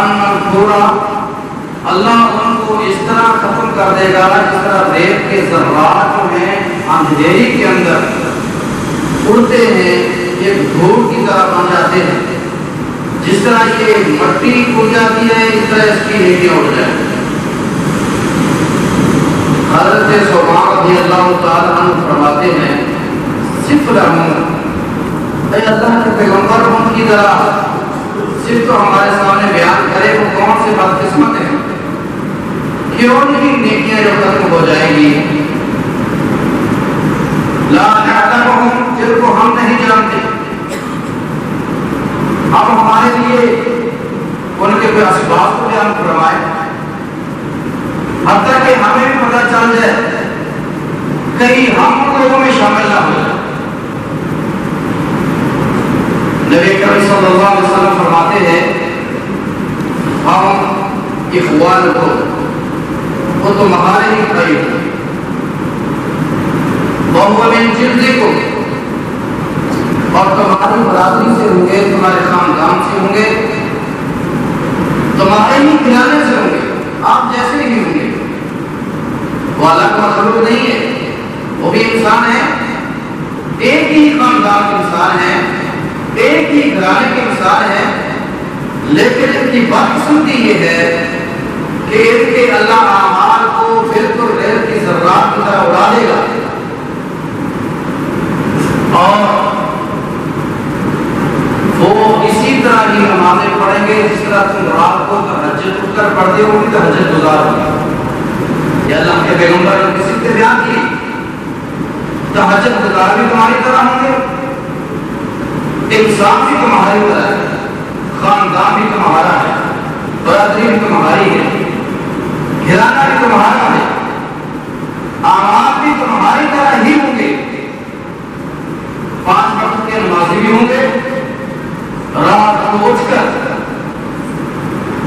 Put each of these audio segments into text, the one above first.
منثورا، اللہ ان کو اس طرح ختم کر دے گا جس طرح ریت کے ذرات جو ہیں اندھیری کے اندر اڑتے ہیں، ایک دھول کی طرح بن جاتے ہیں. جس طرح یہ مٹی اڑ جاتی ہے اس طرح اس کی نیکیاں اڑ جائیں. حضرت ثوبان رضی اللہ تعالیٰ عنہ فرماتے ہیں صف لہم، اے اللہ کے پیغمبر ان کی طرح صرف تو ہمارے سامنے بیان کرے وہ کون سے بد قسمت ہیں، کیوں نہیں نیکیاں جو ختم ہو جائیں گی. لا نعلمهم، جن کو ہم نہیں جانتے. اب ہمارے لیے ان کے کوئی اسباب کو بیان فرمائے حتیٰ کہ ہمیں بھی پتہ چل جائے کہیں ہم ان لوگوں میں شامل نہ ہو جائے. نبی کریم صلی اللہ علیہ وسلم فرماتے ہیں ہم اخوان کو وہ تمہارے ہی بھائی ہوں، وَهُوَ مِن جِلْدِكُمْ، اور تمہاری برادری سے ہوں گے، تمہارے خاندان سے ہوں گے، تمہارے ہی گھرانے سے ہوں گے، آپ جیسے ہی ہوں گے. وہ الگ مخلوق نہیں ہے، وہ بھی انسان ہے، ایک ہی خاندان کے انسان ہے، ایک ہی گھرانے کے انسان ہے. لیکن ان کی بدقسمتی یہ ہے کہ ان کے اللہ اعمال کو بالکل ریت کی ذرات کی طرح اڑا دے گا. اور وہ اسی طرح ہی نمازیں پڑھیں گے جس طرح تم رات کو تہجد اٹھ کر پڑھتے ہو کہ تہجد گزار ہو. یہ اللہ کے پیغمبر نے کسی سے بیان کی تہجد گزار بھی تمہاری طرح ہوں گے، انسان بھی تمہاری طرح ہے، خاندان بھی تمہارا ہے، برادری بھی تمہاری ہے، گھرانہ بھی تمہارا ہے، اعمال بھی تمہاری طرح ہی ہوں گے. 5 وقت کے نمازی بھی ہوں گے، رات کو اٹھ کر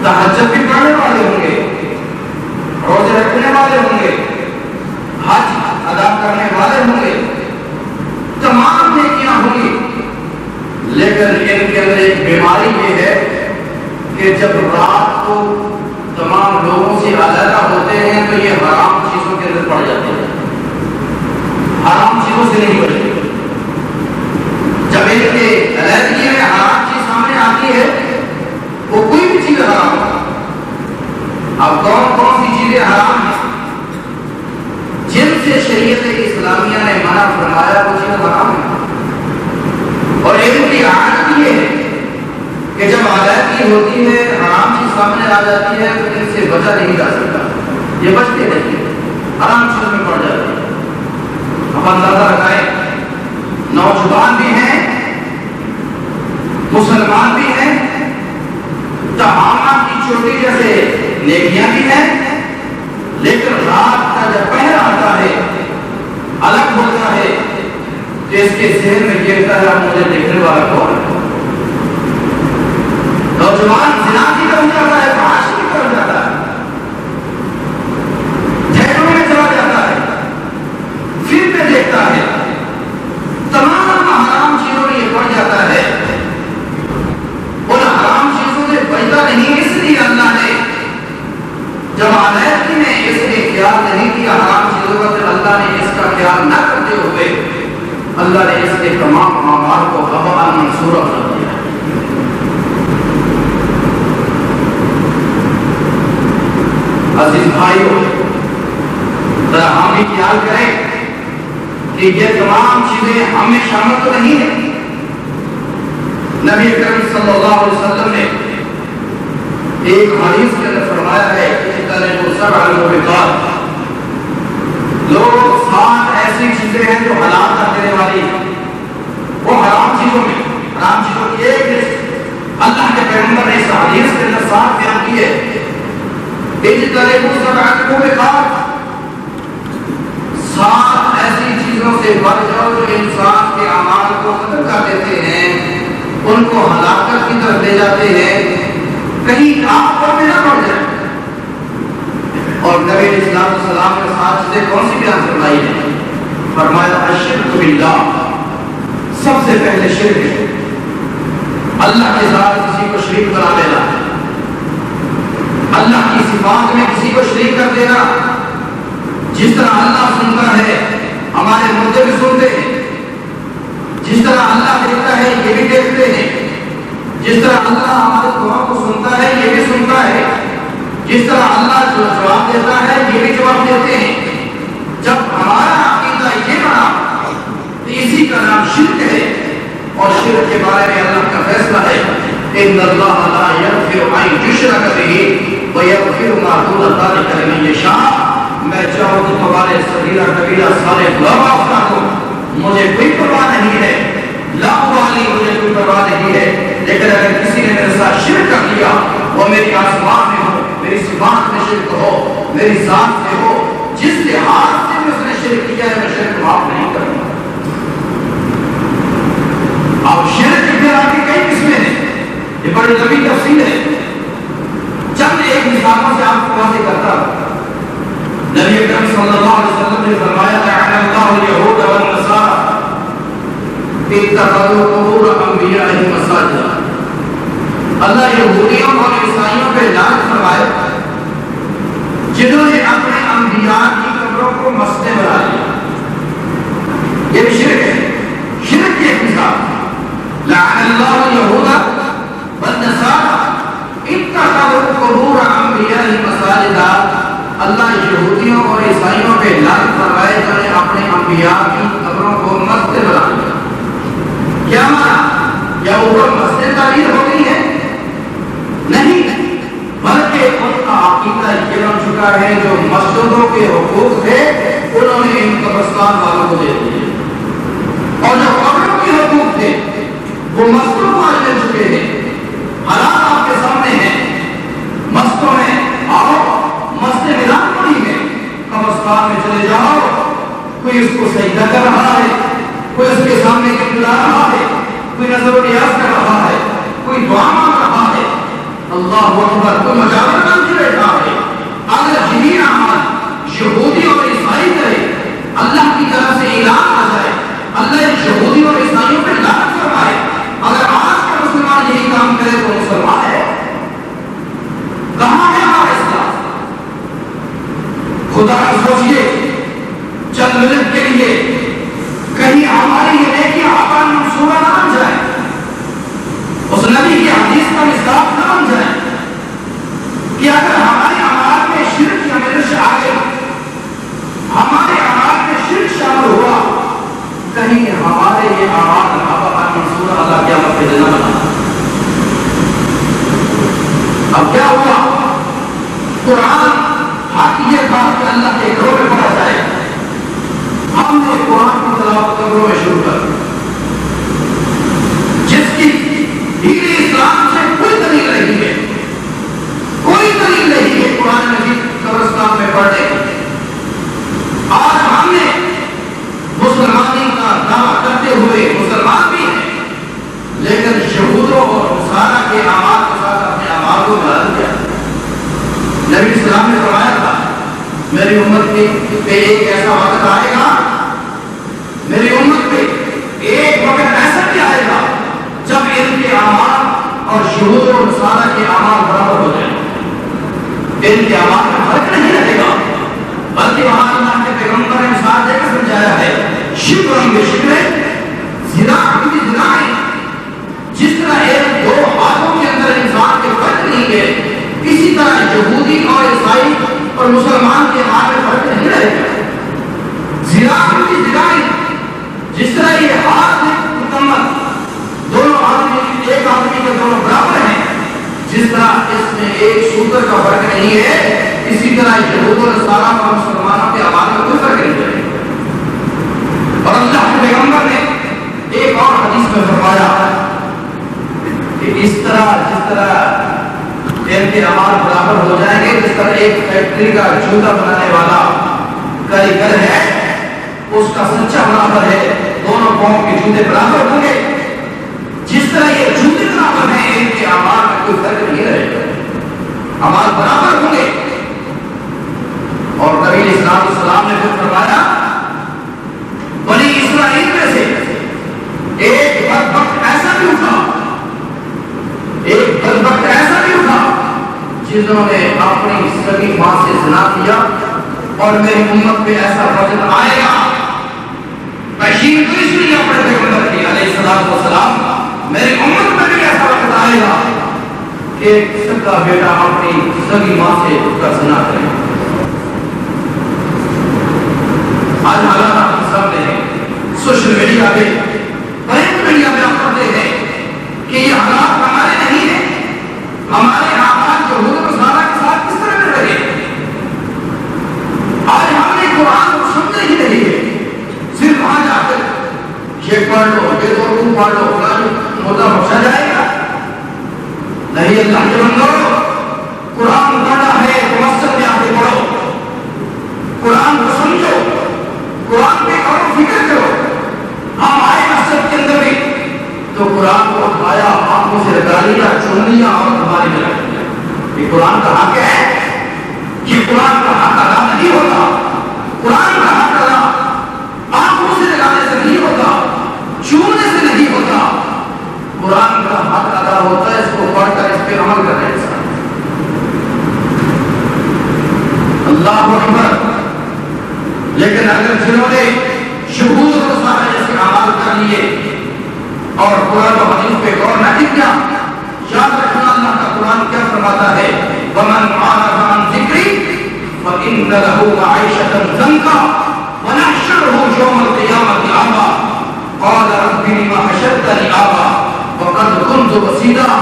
تہجد بھی پڑھنے والے ہوں گے، روزے رکھنے والے ہوں گے، حج ادا کرنے والے ہوں گے، تمام نیکیاں ہوں گی. لیکن ان کے اندر ایک بیماری یہ ہے کہ جب رات کو تمام لوگوں سے علیحدہ ہوتے ہیں تو یہ حرام چیزوں کے اندر پڑ جاتے ہیں، حرام چیزوں سے نہیں بچتے. جب ان کے علیحدگی میں حرام چیز سامنے آتی ہے وہ کوئی بھی چیز حرام ہے. اب کون کون سی چیزیں حرام ہیں جن سے شریعت اسلامیہ نے منع فرمایا وہ چیزیں حرام ہیں. اور ان کی عادت یہ ہے کہ جب علیحدگی ہوتی ہے حرام چیز سامنے آ جاتی ہے تو ان سے بچا نہیں جا سکتا، یہ بچتے نہیں ہیں، حرام چیزوں میں پڑ جاتے ہیں. اب اندازہ لگائیں نوجوان بھی ہیں، مسلمان بھی ہیں، تہامت کی چوٹی جیسے نیکیاں بھی ہیں، لیکن رات کا جب پہر آتا ہے الگ ہوتا ہے تو اس کے ذہن میں گرتا ہے اب مجھے دیکھنے والا کون ہے. نوجوان زنا کی طرف جاتا ہے، فحاشی کی طرف جاتا ہے، جھیلوں میں چلا جاتا ہے، فلمیں دیکھتا ہے، تمام حرام چیزوں میں یہ پڑ جاتا ہے. ان حرام چیزوں سے بچتا نہیں، اس لیے اللہ نے جب علیحدگی میں اس نے خیال نہیں کیا حرام چیزوں کا تو اللہ نے اس کا خیال نہ کرتے ہوئے اللہ نے اس کے تمام اعمال کو ہباء منثورا کر دیا. عزیز بھائیو، ذرا ہم بھی خیال کریں کہ یہ تمام چیزیں ہمیں شامل تو نہیں ہیں. نبی کریم صلی اللہ علیہ وسلم نے ایک حدیث کے اندر فرمایا ہے لوگ 7 ایسی چیزیں ہیں جو ہلاک کر دینے والی ہیں. وہ حرام چیزوں میں، حرام چیزوں کی ایک لسٹ اللہ کے پیغمبر نے اس حدیث کے اندر 7 بیان کی ہے. 7 ایسی چیزوں سے بچ جاؤ جو انسان کے اعمال کو ختم کر دیتے ہیں، ان کو ہلاکت کی طرف لے جاتے ہیں، کہیں آپ پر بھی نہ پڑ جائے. اور نبی علیہ السلام نے 7 چیزیں کون سی بیان فرمائی ہے؟ فرمایا الشرک باللہ، سب سے پہلے شرک ہے، اللہ کے ساتھ کسی کو شریک بنا لینا. کر دینا. جس طرح اللہ سنتا ہے ہمارے مردے بھی سنتے ہیں، جس طرح اللہ دیکھتا ہے یہ بھی دیکھتے ہیں، جس طرح اللہ ہمارے دعا کو سنتا ہے یہ بھی سنتا ہے، جس طرح اللہ جو جواب دیتا ہے یہ بھی جواب دیتے ہیں. جب ہمارا عقیدہ یہ بنا تو اسی کا نام شرک ہے. اور شرک کے بارے میں اللہ کا فیصلہ ہے ان اللہ لا یغفر ان یشرک بہ ویغفر ما دون ذلک لمن یشاء. میں چاہوں تو تمہارے صغیرہ کبیرہ سارے گناہ معاف کر دوں، مجھے کوئی پرواہ نہیں ہے، لا والی مجھے کوئی پرواہ نہیں ہے. لیکن اگر کسی نے میرے ساتھ شرک کر لیا، وہ میری آسمان میں ہو، میری صفات میں شرک ہو، میری ذات میں ہو، جس لحاظ سے میں اس نے شرک کیا ہے میں شرک معاف نہیں کروں گا. اب شرک کے پھر آگے کئی قسمیں ہیں، یہ بڑی لمبی تفصیل ہے. چند ایک مثالوں سے آپ کو واضح کرتا ہوں. نبی اکرم صلی اللہ علیہ وسلم نے فرمایا لعن اللہ الیہود والنصارى اتخذوا قبور انبیائہم مساجد. اللہ یہودیوں اور عیسائیوں پہ لعنت فرمائے جنہوں نے اپنے انبیاء کی قبروں کو مسجد بنا لیا. یہ بھی شرک ہے. شرک کی ایک مثال لعن اللہ الیہود والنصارى اتخذوا قبور انبیائہم مساجد. اللہ یہودیوں اور عیسائیوں پہ لعنت فرمائے جنہوں نے اپنے انبیاء کی قبروں کو مسجد بنا لیا. کیا مانا یا اوپر مسجد تعمیر ہو گئی ہے؟ نہیں، بلکہ ان کا عقیدہ یہ بن چکا ہے جو مسجدوں کے حقوق تھے انہوں نے ان قبرستان والوں کو دے دیے، اور جو قبروں کے حقوق تھے وہ مسجدوں کو آج دے چکے ہیں. حالات آپ کے سامنے ہیں. مسجدوں میں آؤ، مسجد میدان پڑی ہے، قبرستان میں چلے جاؤ، کوئی اس کو سجدہ کر رہا ہے، کوئی اس کے سامنے گڑگڑا رہا ہے، کوئی نظر و نیاز کر رہا ہے، کوئی دعا مانگ رہا ہے. اللہ اکبر. کوئی مجاور بن کے بیٹھا ہے. اگر جنہیں اعمال یہودی اور عیسائی کرے اللہ کی طرف سے اعلان آ جائے، اللہ یہودی اور عیسائیوں پہ لعنت فرمائے، اگر آج کا مسلمان یہی کام کرے تو مسلمان ہے؟ کہاں ہے ہمارا اسلام؟ خدا کو سوچئے چند منٹ کے لیے کہیں ہماری یہ نیکی آقا منصورہ نہ بن جائے، اس نبی کی حدیث کا مصداق نہ بن جائے کہ اگر ہمارے اعمال میں شرک یا مرش آ گیا، ہمارے اعمال میں شرک شامل ہوا، کہیں ہمارے یہ اعمال آقا منصورہ اللہ قیامت کے دن نہ بنا. اب کیا ہوا؟ قرآن حق یہ تھا کہ اللہ کے گھروں میں پڑھا جائے. ہم نے قرآن کی تلاوت قبروں میں شروع کر جس کی دین اسلام سے کوئی دلیل نہیں ہے، کوئی دلیل نہیں ہے قرآن مجید قبرستان میں پڑھنے کی. آج ہم نے مسلمانی کا دعویٰ کرتے ہوئے مسلمان بھی ہیں، لیکن یہودوں اور نصارہ کے اعمال کے ساتھ اپنے اعمال کو بدل دیا. نبی اسلام نے فرمایا تھا میری امت پہ ایک ایسا وقت آئے گا، میری امت پہ ایک وقت ایسا بھی آئے گا جب ان کے اعمال اور یہود اور نصارہ کے اعمال برابر ہو جائیں گے. ان کے اعمال میں فرق نہیں رہے گا، بلکہ وہاں اللہ کے پیغمبر نے مثال دے کر سمجھایا ہے شبرن بشبر ذراع بذراع. جس طرح ایک دو ہاتھوں کے اندر انسان کے فرق نہیں ہے، اسی طرح یہودی اور عیسائی اور مسلمان کے اعمال میں فرق نہیں رہے گا. ذراع بذراع، جس طرح یہ ہاتھ مکمل دونوں آدمی ایک آدمی کے دونوں برابر ہیں، جس طرح اس میں ایک سوتر کا فرق نہیں ہے، اسی طرح یہود اور نصارہ اور مسلمانوں کے اعمال میں کوئی فرق نہیں ہے. اور اللہ کے پیغمبر نے ایک اور حدیث میں فرمایا کہ اس طرح جس طرح ان کے اعمال برابر ہو جائیں گے، جس طرح ایک فیکٹری کا جوتا بنانے والا کاریگر ہے، اس کا سچا برابر ہے، دونوں قوم کے جوتے برابر ہوں گے، جس طرح یہ جوتے برابر ہیں ان کے اعمال میں کوئی فرق نہیں رہے گا، اعمال برابر ہوں گے. اور نبی علیہ السلام نے پھر فرمایا بنی اسرائیل میں سے ایک بدبخت ایسا بھی اٹھا، ایک بدبخت ایسا بھی اٹھا جنہوں نے اپنی سگی ماں سے زنا کیا، اور میری امت پہ ایسا وقت آئے گا، بشیر تو اس لیے اپنے پیغمبر کی علیہ الصلوۃ والسلام، میری امت پہ بھی ایسا وقت آئے گا کہ ایک سگا بیٹا اپنی سگی ماں سے اس کا زنا کرے۔ آج حالات آپ سامنے ہیں، سوشل میڈیا پہ، پرنٹ میڈیا پہ آپ پڑھتے ہیں کہ یہ حالات ہمارے نہیں ہیں، ہمارے آباد یہود و نصارہ کے ساتھ کس طرح کر رہے ہیں۔ آج ہم نے قرآن کو سمجھے ہی نہیں ہے، صرف وہاں جا کر یہ پڑھ لو، یہ دو روم پڑھ لو، فلاں مولا بخشا جائے گا۔ نہیں، اللہ کے بندو، قرآن پڑھنا ہے تو مسجد میں آ کے پڑھو، قرآن کو سمجھو، قرآن پہ کرو، فکر کرو۔ ہم آئے مسجد کے اندر بھی تو قرآن کو اٹھایا، آنکھوں سے لگا لیا، چن لیا اور ہمارے میں رکھ دیا۔ یہ قرآن کا حق ہے، یہ قرآن کا حق ادا نہیں ہوتا، قرآن کا حق ادا آنکھوں سے لگانے سے نہیں ہوتا، چھونے سے نہیں ہوتا، قرآن کا حق ادا ہوتا ہے اس کو پڑھ کر اس پہ عمل کرنے سے۔ اللہ اکبر۔ لیکن اگر جنہوں نے شہود و نصارہ جیسے اعمال کر لیے اور قرآن و حدیث پہ غور نہ کیا، یاد رکھنا اللہ کا قرآن کیا فرماتا ہے، وَمَنْ أَعْرَضَ عَنْ ذِكْرِي فَإِنَّ لَهُ مَعِيشَةً ضَنكًا وَنَحْشُرُهُ يَوْمَ الْقِيَامَةِ أَعْمَىٰ قَالَ رَبِّ لِمَ حَشَرْتَنِي أَعْمَىٰ وَقَدْ كُنتُ بَصِيرًا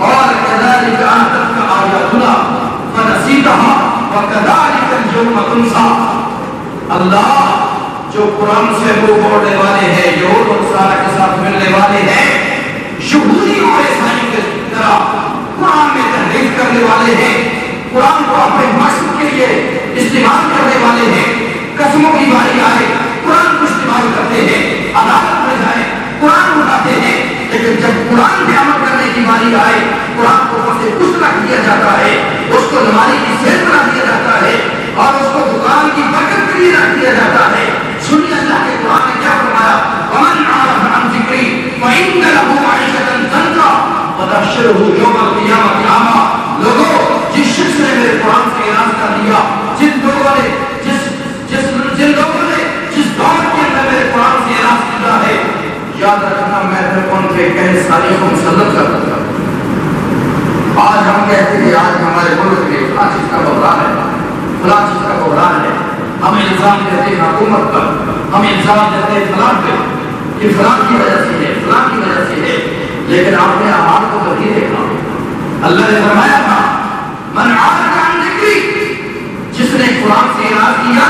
قَالَ كَذَٰلِكَ أَتَتْكَ آيَاتُنَا فَنَسِيتَهَا وَكَذَٰلِكَ الْيَوْمَ تُنسَىٰ۔ اللہ جو قرآن سے منہ موڑنے والے ہیں، یہود و نصارہ کے ساتھ ملنے والے ہیں، یہودی اور عیسائیوں کی طرح قرآن میں تحریف کرنے والے ہیں، قرآن کو اپنے مقصد کے لیے استعمال کرنے والے ہیں، قسموں کی باری آئے قرآن کو استعمال کرتے ہیں، عدالت میں جائے قرآن اٹھاتے ہیں، لیکن جب قرآن پہ عمل کرنے کی باری آئے قرآن کو اوپر سے کچھ رکھ دیا جاتا ہے، اس کو نمازی کی صحت بنا دیا جاتا ہے اور اس کو دکان کی برکت کے لیے رکھ دیا جاتا ہے۔ سنیے اللہ کے قرآن نے کیا فرمایا، وَمَنْ أَعْرَضَ عَنْ ذِكْرِي فَإِنَّ لَهُ مَعِيشَةً ضَنكًا وَنَحْشُرُهُ يَوْمَ الْقِيَامَةِ أَعْمَىٰ۔ لوگوں، جس شخص نے میرے قرآن سے اعراض کر لیا، جن لوگوں نے جس دور کے اندر میرے قرآن سے اعراض کیا ہے، یاد رکھنا میں پھر ان پہ کہے ساری کو مسلط کر دوں گا۔ آج ہم کہتے ہیں آج ہمارے ملک میں فلاں چیز کا بحران ہے، فلاں چیز کا بحران ہے، ہم الزام دیتے ہیں حکومت پر، ہم الزام دیتے ہیں فلاں پہ کہ فلاں کی وجہ سے ہے، فلاں کی وجہ سے ہے، لیکن آپ نے اعمال کو کبھی دیکھا؟ اللہ نے فرمایا تھا من أعرض عن ذکری، جس نے قرآن سے اعراض کیا،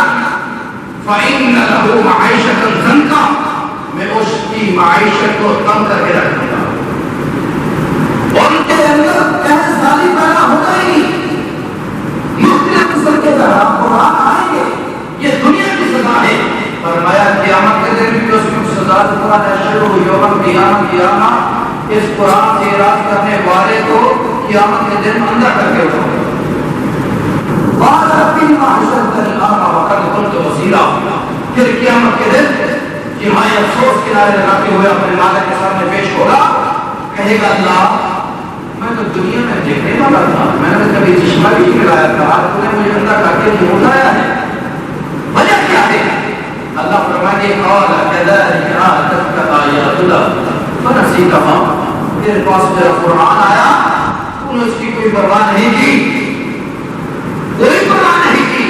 فإن له معیشة ضنکا، میں اس کی معیشت کو تنگ کر کے رکھ دوں گا، ان کے اندر کہیں سالی پیدا ہوگا ہی نہیں، مختلف قسم کے قرآن آئیں گے، یہ دنیا کی سزا ہے۔ فرمایا قیامت کے دن بھی اس کی سزا سے نحشرہ یوم القیامہ، اس قرآن سے اعراض کرنے والے کو قیامت کے دن اندر کر کے اٹھاؤ گے۔ قال رب لم حشرتنی اعمیٰ وقد كنت بصیرا، پھر قیامت کے دن جہاں افسوس کنارے لگاتے ہوئے اپنے مالک کے سامنے پیش ہوگا، کہے گا اللہ میں تو دنیا میں دیکھنے والا تھا، میں نے کبھی چشمہ بھی نہیں لگایا تھا، آج تو نے مجھے اندر کر کے جو اٹھایا ہے، وجہ کیا ہے؟ اللہ فرمائے قال كذلك آتتك آیاتنا فنسیتها، تیرے پاس میرا قرآن آیا تو نے اس کی کوئی پرواہ نہیں کی، کوئی پرواہ نہیں کی،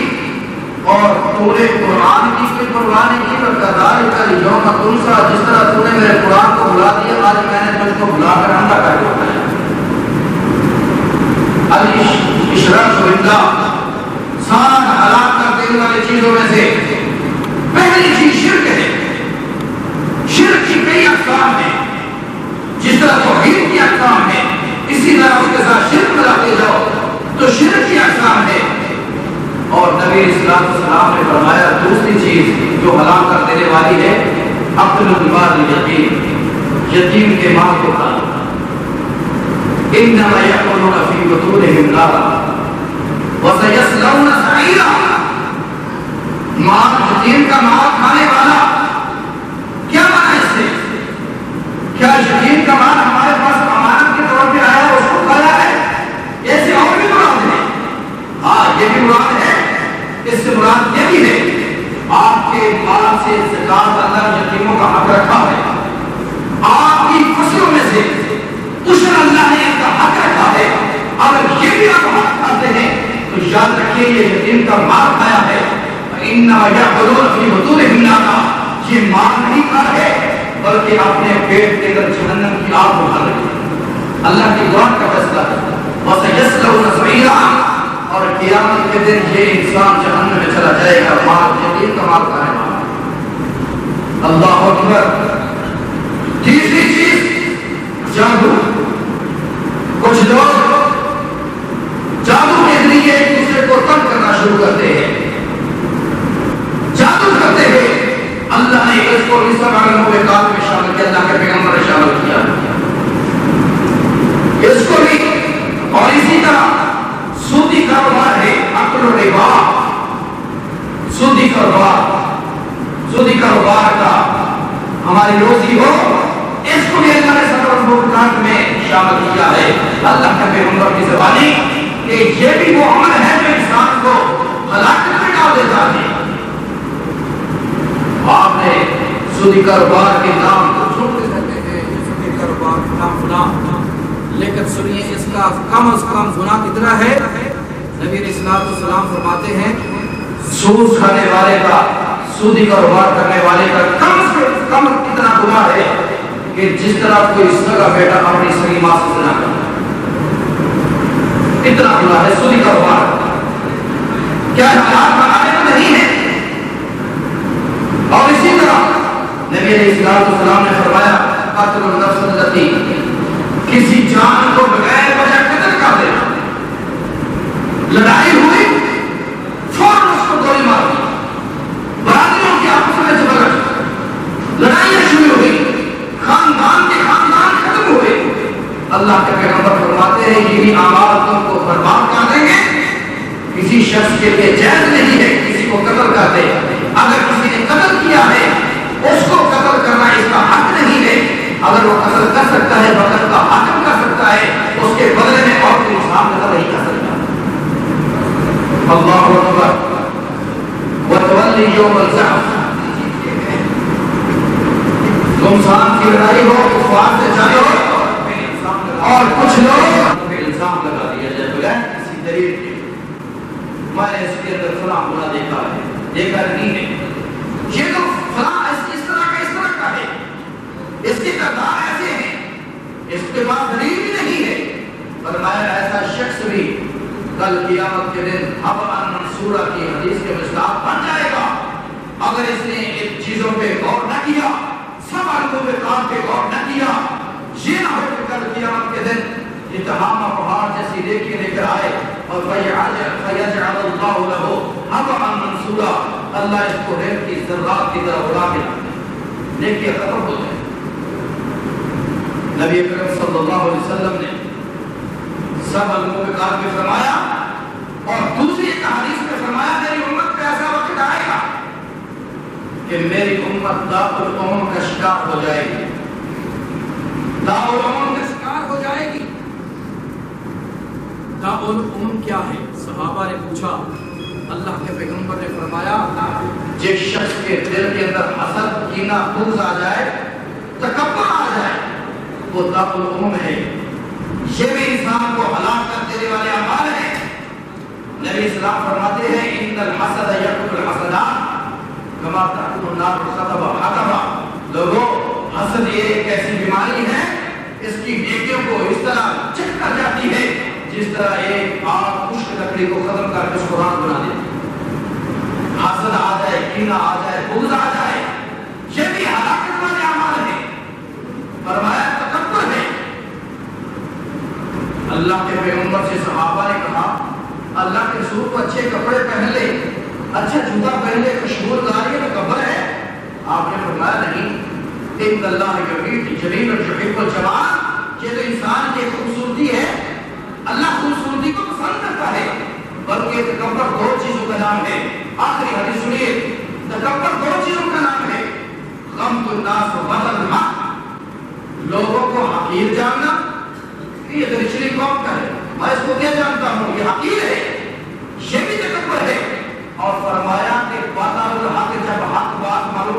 اور تو نے قرآن کی کوئی پرواہ نہیں کی، وَكَذَلِكَ الْيَوْمَ تُنسَىٰ، جس طرح تو نے میرے قرآن کو بھلا دیا آج میں نے تجھ کو بھلا کر اندھا کر کے اٹھایا۔ الاشراک باللہ، سارا ہلاک کر دینے والی چیزوں میں سے پہلی چیز شرک ہے۔ شرک کی کئی اقسام ہیں، جس طرح توحید کی اقسام ہے اسی طرح اس کے ساتھ شرک ملاتے جاؤ تو شرک کی اقسام ہے۔ اور نبی اسلام نے فرمایا دوسری چیز جو ہلاک کر دینے والی ہے، اکل المال الیتیم، یتیم کے مال کو کھانا۔ انما یأکلون فی بطونہم نارا وسیصلون سعیرا، مال یتیم کا مال کھانے والا کیا معنی اس سے؟ کیا یتیم کا مال ہمارے پاس امانت کے طور پہ آیا اس کو کھایا ہے؟ ایسے اور بھی اموال سے زکات اللہ نے یتیموں کا حق رکھا ہے. آپ کی فصلوں میں سے عشر اللہ نے اس کا حق رکھا ہے. اگر یہ بھی آپ حق کھاتے ہیں تو یاد رکھیے یہ یتیم کا مال کھایا ہے. انما یأکلون فی بطونہم نارا، یہ مال نہیں کھا ہے بلکہ اپنے پیٹ کے اندر جہنم کی آگ بھر رہے ہیں. اللہ کی دعا کا فیصلہ ہے. وَسَيَصْلَوْنَ سَعِيرًا، اور قیامت کے دن یہ انسان جہنم میں چلا جائے گا. مال یتیم کا مال کھانے والا. اللہ اکبر. تیسری چیز جادو. کچھ لوگ جادو کے ذریعے ایک دوسرے کو تنگ کرنا شروع کرتے ہیں. جادو کرتے ہیں. اللہ نے اس کو اس معلوموں میں کام میں شامل کیا. اللہ کے پیغمبر نے شامل کیا اس کو بھی. اور اسی طرح سودی کاروبار ہے. اکل و ربا، سودی کاروبار کا ہماری روزی ہو، اس کو بھی اللہ نے سبب مبارکات میں شامل کیا ہے. اللہ کے پیغمبر کی زبانی کہ یہ بھی وہ عمل ہے جو انسان کو ہلاکت میں ڈال دیتا ہے. آپ نے سودی کاروبار کے نام تو سنتے رہتے ہیں، سودی کاروبار فلاں، لیکن سنیے اس کا کم از کم گناہ کتنا ہے. نبی علیہ الصلوۃ والسلام فرماتے ہیں سود کھانے والے کا، سودی کاروبار کرنے والے کا کم سے کم اتنا گناہ ہے کہ جس طرح کوئی سگا بیٹا اپنی سگی ماں سے زنا کرتا ہے. اتنا گناہ ہے سودی کاروبار. کیا حالات بنانے میں نہیں ہے. اور اسی طرح نبی علیہ الصلوۃ والسلام نے فرمایا قتل النفس التی، کسی جان کو بغیر وجہ قتل کر دینا. لڑائی ہوئی فوراً اس کو گولی مار دی. برادریوں کی آپس میں جھگڑ، لڑائیاں شروع ہوئی، خاندان کے خاندان ختم ہوئے. اللہ کے پیغمبر فرماتے ہیں یہی اعمال تم کو برباد کر دیں گے. کسی شخص کے لیے جائز نہیں ہے کسی کو قتل کر دے. اگر کسی نے قتل کیا ہے اس کو قتل کرنا اس کا حق نہیں ہے. اگر وہ قتل کر سکتا ہے، قتل کا حکم کر سکتا ہے، اس کے بدلے میں اور کوئی انسان قتل نہیں کر سکتا. اللہ اکبر. وتولی یوم الزحف، تم سان کی لڑائی ہو، کفار سے جانے ہو اور کچھ لوگ الزام لگا دیا جائے بغیر کسی دلیل کے. میں نے اس کے اندر فلاں گناہ دیکھا ہے، دیکھا نہیں ہے، یہ تو فلاں اس طرح کا ہے، اس کے کردار ایسے ہیں، اس کے بعد دلیل بھی نہیں ہے. فرمایا ایسا شخص بھی کل قیامت کے دن حبا منصورہ کی حدیث کے مصداق بن جائے گا اگر اس نے ان چیزوں پہ غور نہ کیا، سب علوم کام پہ غور نہ کیا. یہ نہ ہو کہ کل قیامت کے دن اتہامہ پہاڑ جیسی ریکھیں لے کر آئے اور فَيَجْعَلَ اللَّهُ لَهُ حَبًا مَنْصُورًا، اللہ اس کو ریت کی ذرات کی طرح اڑا کے نیکی ختم ہو جائے. نبی اکرم صلی اللہ علیہ وسلم نے سب الموبقات میں فرمایا اور دوسری ایک حدیث میں فرمایا میری امت پہ ایسا وقت آئے گا کہ میری امت دارالعموم کا شکار ہو جائے گی. دارالعموم کا شکار ہو جائے گی. دارالعموم کیا ہے؟ صحابہ نے پوچھا. اللہ کے پیغمبر نے فرمایا جس شخص کے دل کے اندر حسد، کینہ، بغض آ جائے، تکبر آ جائے، وہ دارالعموم ہے. یہ بھی انسان کو ہلاک کر دینے والے اعمال ہیں. نبی اسلام فرماتے ہیں ان الحسد یأکل الحسنات کما تأکل النار الحطب حطبا. لوگوں، حسد یہ ایک ایسی بیماری ہے اس کی نیکیوں کو اس طرح چٹ کر جاتی ہے جس طرح ایک آگ خشک لکڑی کو ختم کر کے اس کو راکھ بنا دیتی ہے. حسد آ جائے، کینہ آ جائے، بغض آ جائے، یہ بھی ہلاکت والے اعمال ہیں. فرمایا تکبر ہے. اللہ کے پیغمبر سے صحابہ نے کہا اللہ کے رسول کو اچھے کپڑے پہن لے، اچھا جوتا پہن لے، خوشبو لگائے تو کبر ہے. آپ نے فرمایا نہیں، ان اللہ جمیل یحب الجمال، یہ تو انسان کی خوبصورتی ہے، اللہ خوبصورتی کو پسند کرتا ہے. بلکہ تکبر دو چیزوں کا نام ہے. آخری حدیث سنیے، تکبر دو چیزوں کا نام ہے، غمط الناس و بطر الحق، لوگوں کو حقیر جاننا. یہ تو نچلی قوم کا ہے، میں اس کو کیا جانتا ہوں، یہ حقیر ہے، یہ بھی تکبر ہے. اور فرمایا کہ بطر الحق، جب حق بات معلوم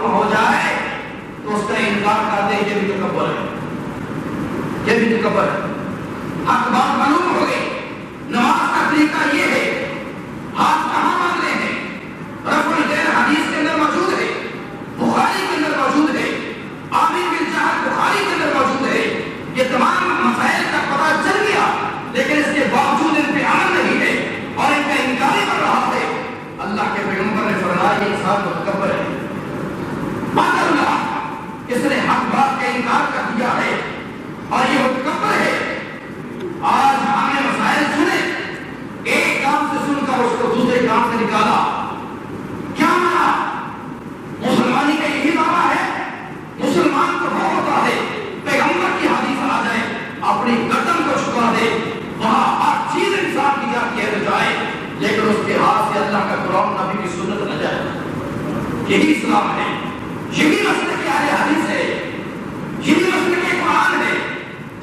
اللہ کا قرآن نبی کی سنت نہ جائے. یہی اسلام ہے, یہی مسلک اہل حدیث ہے, یہی مسلک قرآن ہے,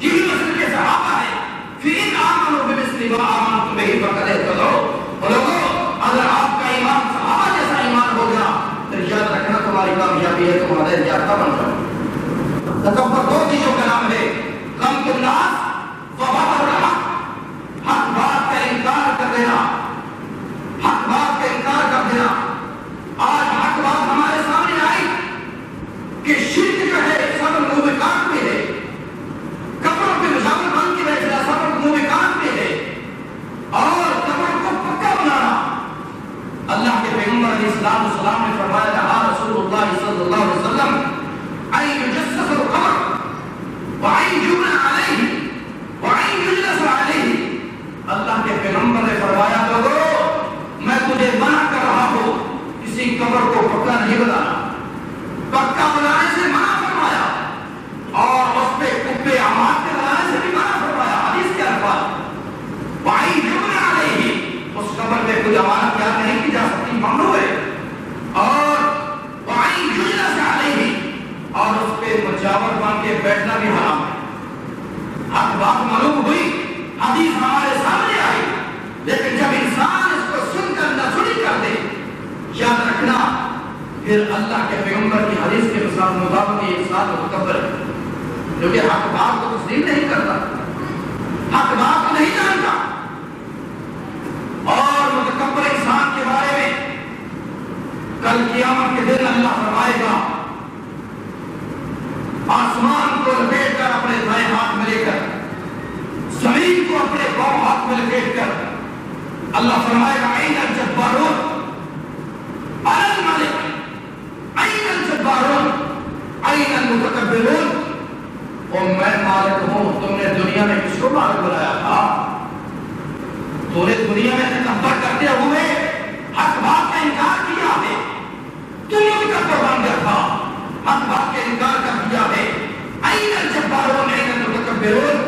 یہی مسلک صحابہ ہے. فِإِنْ آمَنُوا بِمِثْلِ مَا آمَنْتُمْ بِهِ فَقَدِ اهْتَدَوْا. لوگوں اگر آپ کا ایمان صحابہ جیسا ایمان ہو گیا تو یاد رکھنا تمہاری کامیابی ہے, تمہارے یافتہ بن جاؤ. تکبر دو چیزوں کا نام ہے, غمط الناس وبطر الحق. حق بات کا انکار کر دینا, حق بات کا انکار کر دینا. آج حق بات ہمارے سامنے آئی کہ شرک جو ہے سب موبقات میں ہے, قبروں پہ مجاور بن کے بیٹھنا سب موبقات میں ہے, اور قبر کو پکا بنانا. اللہ کے پیغمبر علیہ السلام نے فرمایا رہا رسول اللہ صلی اللہ علیہ وسلم أن يجسس القبر وأن يبنى عليه وأن يجلس عليه. اللہ کے پیغمبر نے فرمایا لوگوں میں تجھے منع کر رہا ہوں کسی قبر کو پکا نہیں بنانا. پکا بنانے سے منع فرمایا اور اس پہ کبے آماد کے بنانے سے بھی منع فرمایا. حدیث کے الفاظ وأن يبنى عليه, اس قبر پہ کوئی امانت یاد نہیں کی جا سکتی, ممنوع ہے. اور وأن يجلس عليه, اور اس پہ مجاور بن کے بیٹھنا بھی حرام ہے. حق بات معلوم ہوئی, حدیث ہمارے سامنے آئی, لیکن جب انسان اس کو سن کر نہ سنی کر دے, یاد رکھنا پھر اللہ کے پیغمبر کی حدیث کے مطابق یہ انسان متکبر ہے, کیونکہ حق بات کو تسلیم نہیں کرتا, حق بات کو نہیں جانتا. اور متکبر انسان کے بارے میں کل قیامت کے دن اللہ فرمائے گا آسمان کو لپیٹ کر اپنے دائیں ہاتھ میں لے کر, زمین کو اپنے بائیں ہاتھ میں لپیٹ کر اللہ فرمائے گا اين الجبارون انا الملك اين الجبارون اين المتکبرون. اور میں مالک ہوں, تم نے دنیا میں کس کو مالک بنایا تھا؟ تو نے دنیا میں تکبر کرتے ہوئے حق بات کا انکار کیا ہے, تم متکبر بن گیا تھا, حق بات کا انکار کر دیا ہے. اين الجبارون اين المتکبرون.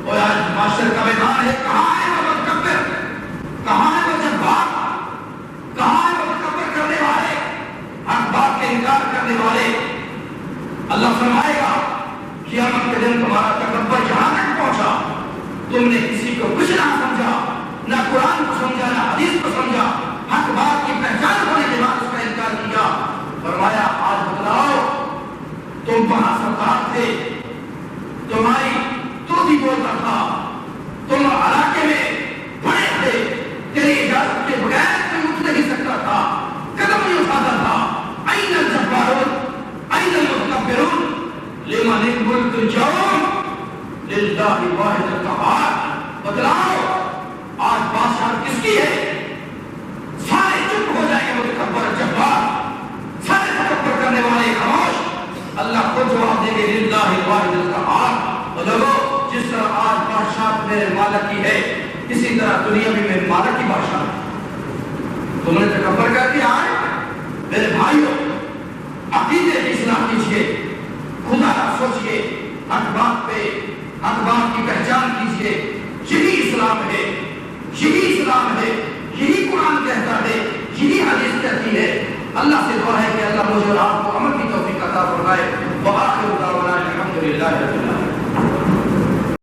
اور آج معاشر کا میدان ہے, کہاں ہے وہ متکبر, کہاں ہے وہ جبار, کہاں ہے وہ متکبر کرنے والے, حق بات کا انکار کرنے والے. اللہ فرمائے گا قیامت کے دن تمہارا تکبر جہاں تک پہنچا, تم نے کسی کو کچھ نہ سمجھا, نہ قرآن کو سمجھا نہ حدیث کو سمجھا, حق بات کی پہچان ہونے کے بعد اس کا انکار کیا. فرمایا آج بتلاؤ تم وہاں سرکار تھے, تمہاری توتی بولتا تھا, تم علاقے میں بڑے تھے, تیری اجازت کے بغیر کوئی اٹھ نہیں سکتا تھا, قدم نہیں اٹھاتا تھا. اين الجبارون اين المتکبرون لمن الملك اليوم للہ الواحد القہار. بتلاؤ آج بادشاہ کس کی ہے؟ سارے چپ ہو جائیں گے متکبر جبار, سارے تکبر کرنے والے خاموش. اللہ خود جواب دیں گے للہ الواحد القہار. اور لوگوں جس طرح آج بادشاہ میرے مالک کی ہے, اسی طرح دنیا بھی میرے مالک کی بادشاہ ہے. تم نے تکبر کر کے آئے میرے بھائیوں, عقیدے کی اصلاح کیجیے, خدا کا سوچیے, حق بات پہ حق بات کی پہچان کیجیے. یہی اسلام ہے, یہی اسلام ہے, یہی قرآن کہتا ہے, یہی حدیث کہتی ہے. اللہ سے دعا ہے کہ اللہ مجھے اور آپ کو عمل کی توفیق عطا فرمائے.